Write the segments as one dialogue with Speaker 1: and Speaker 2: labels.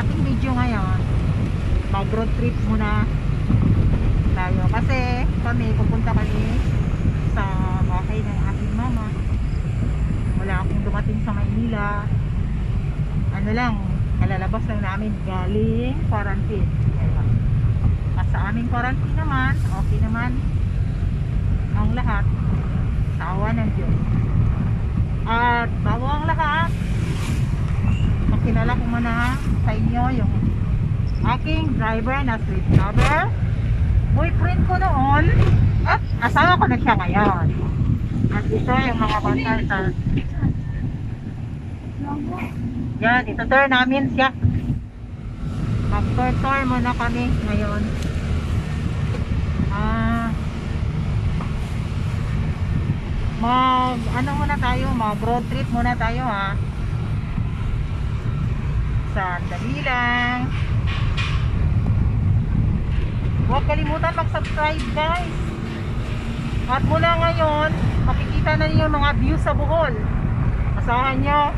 Speaker 1: ating video ngayon, mag road trip muna tayo kasi pupunta kami sa bahay ng aking mama. Wala akong dumating sa Maynila, ano lang, kalalabas lang namin galing quarantine. At sa aming quarantine naman, okay naman ang lahat sa awa ng Diyos. At bago ang lahat, makilala ko muna sa inyo yung aking driver na sweet lover, boyfriend ko noon at asawa ko na siya ngayon. At ito yung mga bata sa yan, ito-tour namin siya. Mag-tour muna kami ngayon. Ano muna tayo, mag road trip muna tayo ha. Sandali lang. Huwag kalimutan mag-subscribe guys. At mula ngayon, makikita na niyo yung mga views sa Bohol. Asahan nyo,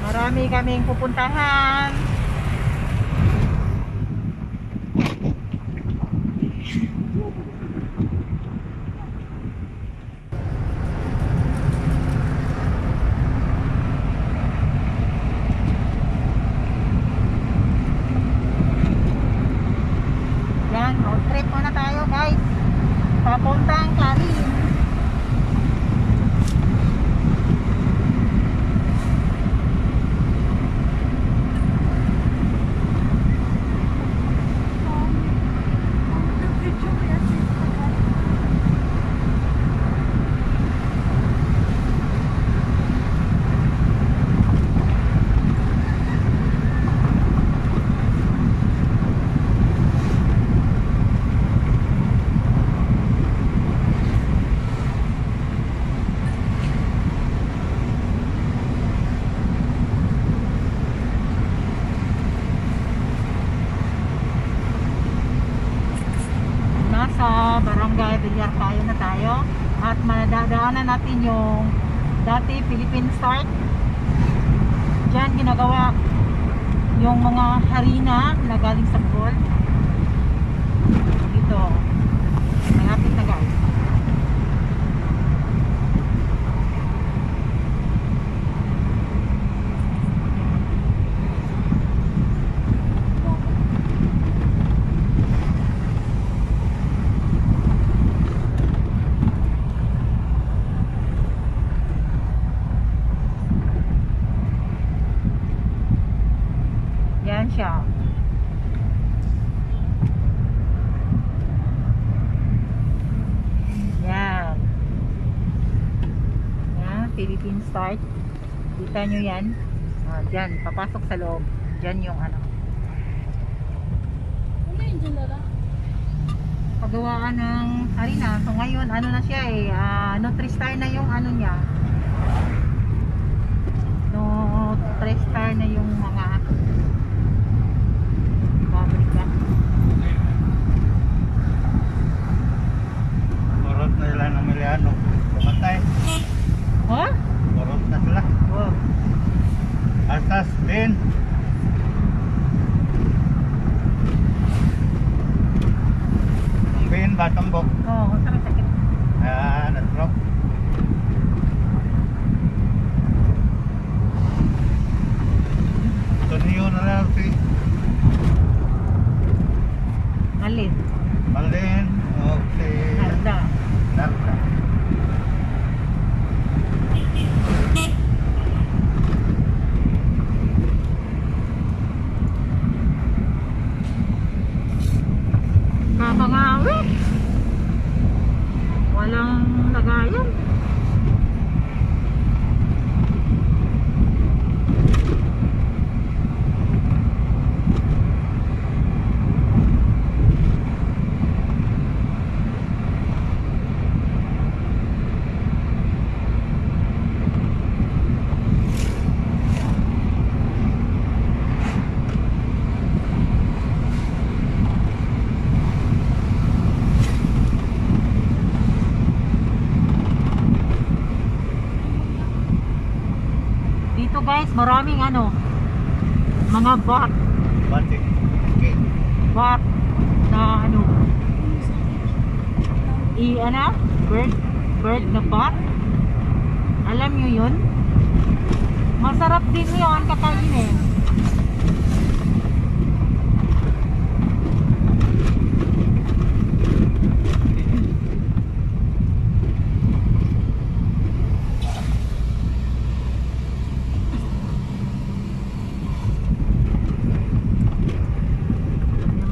Speaker 1: marami kaming pupuntahan. Yan, road trip muna tayo guys. Papuntang Clarin. Sa Barangay Villar na tayo at madadaanan natin yung dati Philippine Start. Diyan ginagawa yung mga harina na galing sa Bohol. Dito malapit na guys. Yan siya. Yan. Yan, Philippine Start. Kita nyo yan. Diyan, papasok sa loob. Diyan yung ano.
Speaker 2: Ano yung dyan na lang?
Speaker 1: Pagawaan ng harina. So ngayon, ano na siya eh. Nutri-star na yung ano niya. Nutri-star na yung mga pabrika.
Speaker 3: Kurot na sila ng Miliano. Pumatay.
Speaker 1: Huh?
Speaker 3: Kurot na sila.
Speaker 1: Oh.
Speaker 3: Asas din. Ang bin, batambok.
Speaker 1: Oh, sakit-sakit.
Speaker 3: Natrop. Ito niyo na lang si
Speaker 1: Alin?
Speaker 3: Malin. Okay.
Speaker 1: Narda.
Speaker 3: Narda.
Speaker 1: Kakangawit. Walang lagayan. Dito guys, maraming ano, mga bot,
Speaker 3: Batik. Okay.
Speaker 1: bot na ano, ano? Bird na bot. Alam nyo yun? Masarap din yun kakainin.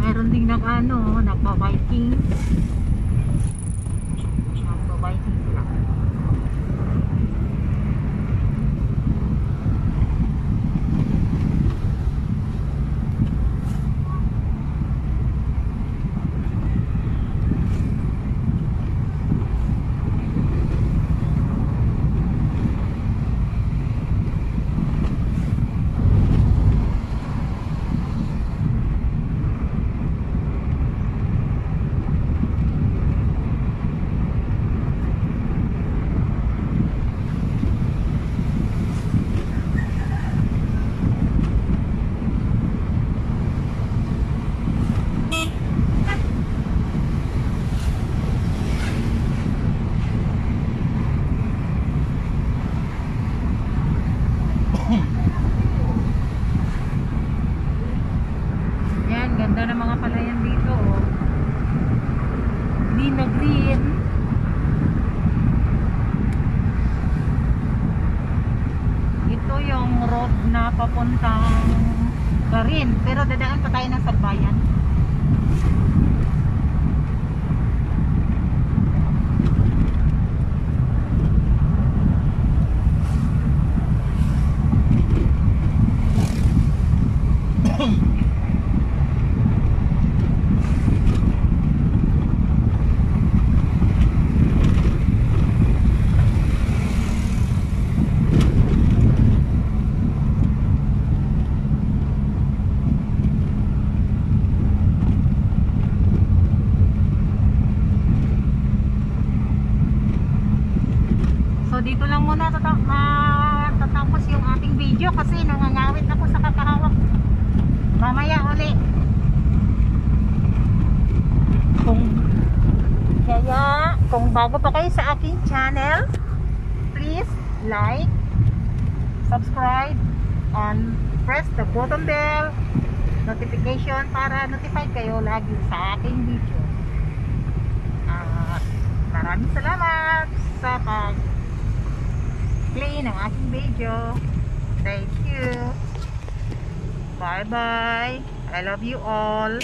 Speaker 1: Meron ding nagpa-biking. Nagpa-biking sila. Yan, ganda ng mga palayan dito, oh. Green na green. Ito yung road na papuntang Garin, pero dadaan pa tayo ng Sagbayan. So dito lang muna tatapos yung ating video kasi nangangawit ako sa kakahawak. Mamaya uli. Kung bago pa kayo sa aking channel, please like, subscribe, and press the button bell notification para notified kayo lagi sa aking video. Maraming salamat sa pag-play ng aking video. Thank you. Bye bye. I love you all.